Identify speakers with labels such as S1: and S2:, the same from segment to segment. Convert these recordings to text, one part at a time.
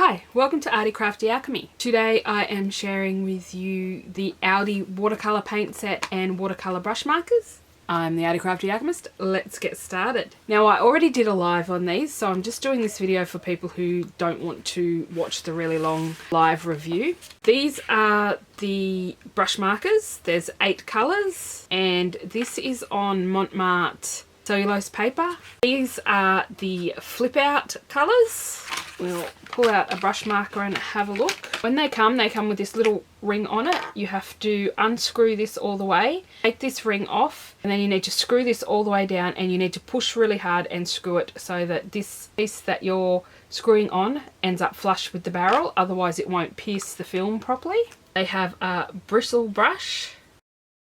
S1: Hi, welcome to Arty Crafty Alchemy. Today I am sharing with you the Aldi watercolour paint set and watercolour brush markers. I'm the Arty Crafty Alchemist. Let's get started. Now I already did a live on these, so I'm just doing this video for people who don't want to watch the really long live review. These are the brush markers. There's 8 colours and this is on Montmartre cellulose paper. These are the flip out colours. We'll pull out a brush marker and have a look. When they come with this little ring on it. You have to unscrew this all the way, take this ring off, and then you need to screw this all the way down, and you need to push really hard and screw it so that this piece that you're screwing on ends up flush with the barrel, otherwise it won't pierce the film properly. They have a bristle brush.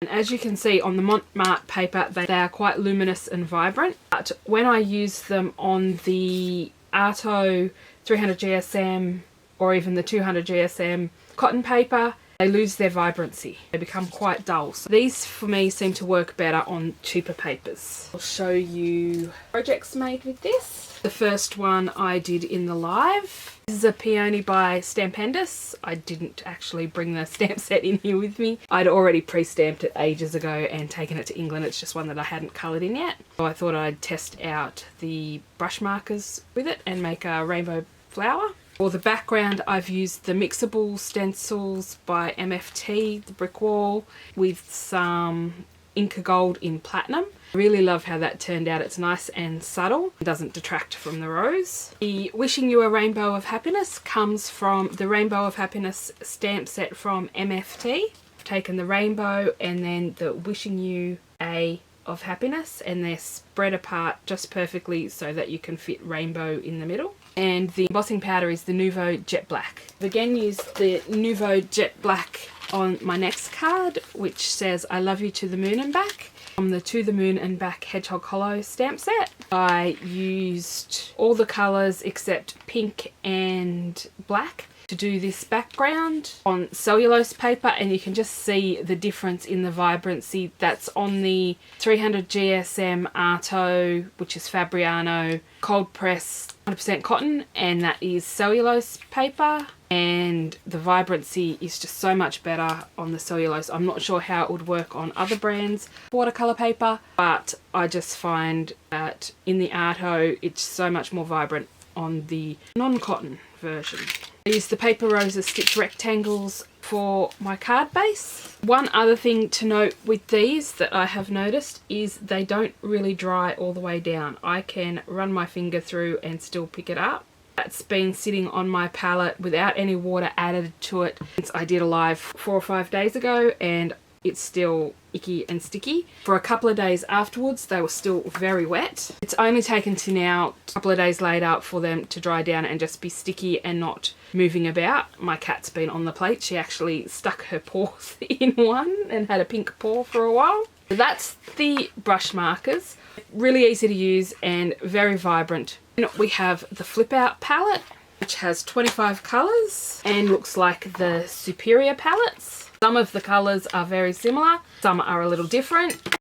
S1: And as you can see on the Montmartre paper, they are quite luminous and vibrant. But when I use them on the Arty 300 GSM or even the 200 GSM cotton paper, they lose their vibrancy. They become quite dull. So these for me seem to work better on cheaper papers. I'll show you projects made with this. The first one I did in the live. This is a peony by Stampendous. I didn't actually bring the stamp set in here with me. I'd already pre-stamped it ages ago and taken it to England. It's just one that I hadn't coloured in yet. So I thought I'd test out the brush markers with it and make a rainbow flower. For the background, I've used the mixable stencils by MFT, the brick wall, with some Inca Gold in platinum. I really love how that turned out. It's nice and subtle. It doesn't detract from the rose. The Wishing You a Rainbow of Happiness comes from the Rainbow of Happiness stamp set from MFT. I've taken the rainbow and then the Wishing You a of Happiness, and they're spread apart just perfectly so that you can fit rainbow in the middle. And the embossing powder is the Nouveau Jet Black. I've again used the Nouveau Jet Black on my next card, which says I love you to the moon and back, from the To the Moon and Back Hedgehog Hollow stamp set. I used all the colours except pink and black to do this background on cellulose paper, and you can just see the difference in the vibrancy. That's on the 300 GSM Arty, which is Fabriano cold press 100% cotton, and that is cellulose paper, and the vibrancy is just so much better on the cellulose. I'm not sure how it would work on other brands watercolor paper, but I just find that in the Arty it's so much more vibrant on the non-cotton version. I used the Paper Roses stitch rectangles for my card base. One other thing to note with these that I have noticed is they don't really dry all the way down. I can run my finger through and still pick it up. That's been sitting on my palette without any water added to it since I did a live 4 or 5 days ago, and it's still icky and sticky. For a couple of days afterwards, they were still very wet. It's only taken to now, a couple of days later, for them to dry down and just be sticky and not moving about. My cat's been on the plate. She actually stuck her paws in one and had a pink paw for a while. So that's the brush markers. Really easy to use and very vibrant. And we have the flip out palette, which has 25 colours and looks like the Superior palettes. Some of the colours are very similar, some are a little different.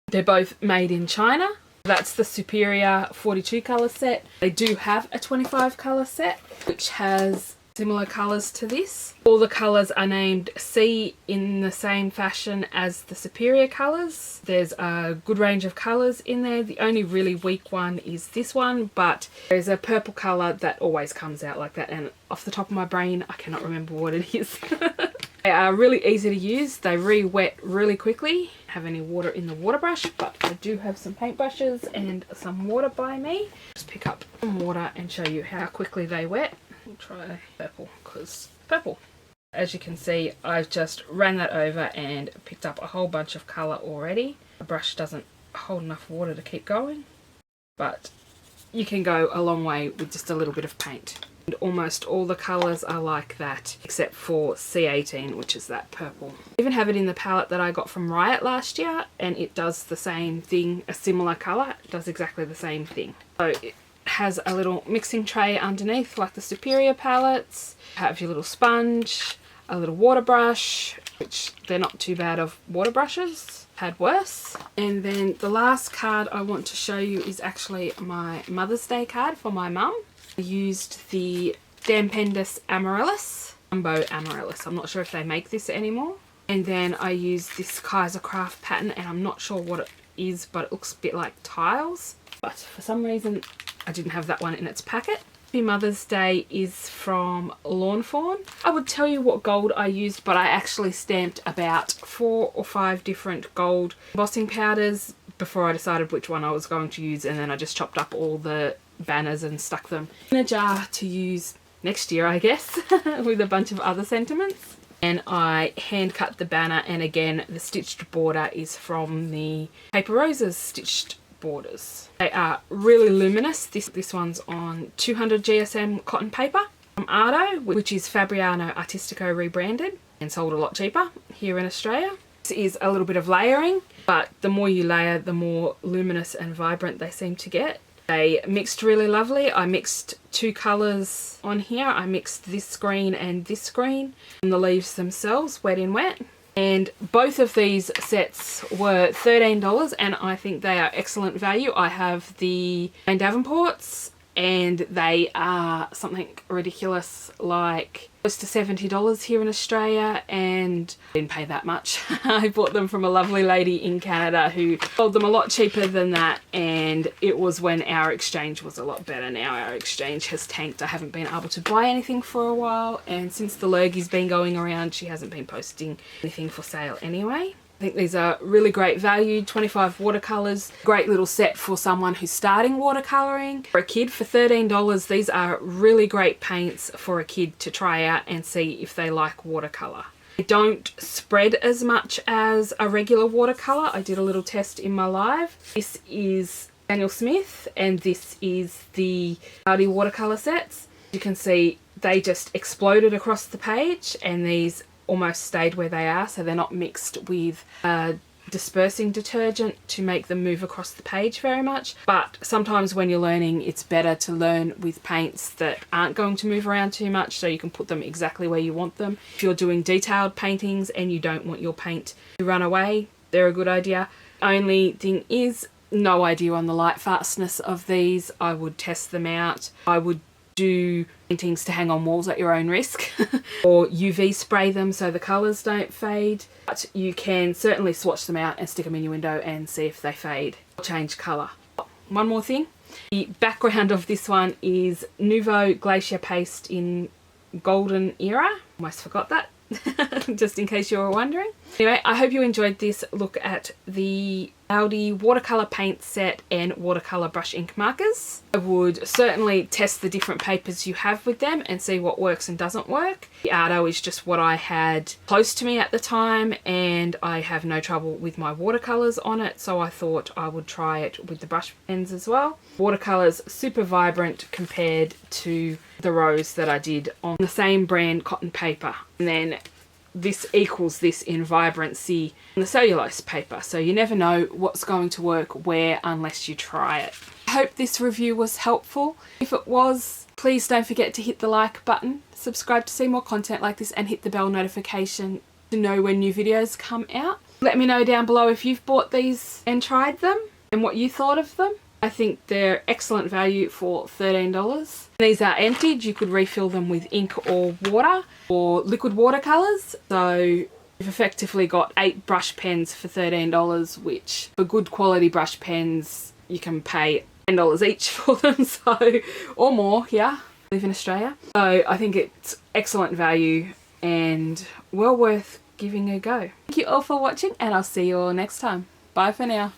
S1: They're both made in China. That's the Superior 42 colour set. They do have a 25 colour set, which has similar colours to this. All the colours are named C in the same fashion as the Superior colours. There's a good range of colours in there. The only really weak one is this one, but there's a purple colour that always comes out like that, and off the top of my brain I cannot remember what it is. They are really easy to use. They re-wet really quickly. I don't have any water in the water brush, but I do have some paintbrushes and some water by me. Just pick up some water and show you how quickly they wet. We'll try purple, because purple. As you can see, I've just ran that over and picked up a whole bunch of colour already. The brush doesn't hold enough water to keep going, but you can go a long way with just a little bit of paint. And almost all the colours are like that, except for C18, which is that purple. I even have it in the palette that I got from Riot last year, and it does the same thing, a similar colour. It does exactly the same thing. So it has a little mixing tray underneath, like the Superior palettes. You have your little sponge, a little water brush, which they're not too bad of water brushes. Had worse. And then the last card I want to show you is actually my Mother's Day card for my mum. I used the Stampendous Amaryllis, Jumbo Amaryllis. I'm not sure if they make this anymore. And then I use this Kaiser Craft pattern, and I'm not sure what it is, but it looks a bit like tiles. But for some reason, I didn't have that one in its packet. Happy Mother's Day is from Lawn Fawn. I would tell you what gold I used, but I actually stamped about 4 or 5 different gold embossing powders before I decided which one I was going to use, and then I just chopped up all the banners and stuck them in a jar to use next year, I guess, with a bunch of other sentiments. And I hand cut the banner, and again the stitched border is from the Paper Roses stitched borders. They are really luminous. This one's on 200 GSM cotton paper from Arty, which is Fabriano Artistico rebranded and sold a lot cheaper here in Australia. This is a little bit of layering, but the more you layer, the more luminous and vibrant they seem to get. They mixed really lovely. I mixed 2 colours on here. I mixed this green and this green, and the leaves themselves, wet in wet. And both of these sets were $13, and I think they are excellent value. I have the Jane Davenports, and they are something ridiculous like close to $70 here in Australia, and I didn't pay that much. I bought them from a lovely lady in Canada who sold them a lot cheaper than that, and it was when our exchange was a lot better. Now our exchange has tanked. I haven't been able to buy anything for a while, and since the lurgy's been going around, she hasn't been posting anything for sale anyway. I think these are really great value. 25 watercolours, great little set for someone who's starting watercolouring. For a kid, for $13, these are really great paints for a kid to try out and see if they like watercolour. They don't spread as much as a regular watercolour. I did a little test in my live. This is Daniel Smith, and this is the Aldi watercolour sets. You can see they just exploded across the page, and these almost stayed where they are, so they're not mixed with dispersing detergent to make them move across the page very much. But sometimes when you're learning, it's better to learn with paints that aren't going to move around too much, so you can put them exactly where you want them. If you're doing detailed paintings and you don't want your paint to run away, they're a good idea. Only thing is, no idea on the light fastness of these. I would test them out. I would do paintings to hang on walls at your own risk or UV spray them so the colours don't fade, but you can certainly swatch them out and stick them in your window and see if they fade or change colour. One more thing, the background of this one is Nouveau Glacier Paste in Golden Era. Almost forgot that. Just in case you were wondering. Anyway, I hope you enjoyed this look at the Aldi watercolour paint set and watercolour brush ink markers. I would certainly test the different papers you have with them and see what works and doesn't work. The Arto is just what I had close to me at the time, and I have no trouble with my watercolours on it, so I thought I would try it with the brush pens as well. Watercolours super vibrant compared to the rose that I did on the same brand cotton paper, and then this equals this in vibrancy on the cellulose paper, so you never know what's going to work where unless you try it. I hope this review was helpful. If it was, please don't forget to hit the like button, subscribe to see more content like this, and hit the bell notification to know when new videos come out. Let me know down below if you've bought these and tried them and what you thought of them. I think they're excellent value for $13. These are emptied. You could refill them with ink or water or liquid watercolours. So you've effectively got 8 brush pens for $13, which for good quality brush pens you can pay $10 each for them, so or more here. I live in Australia. So I think it's excellent value and well worth giving a go. Thank you all for watching, and I'll see you all next time. Bye for now.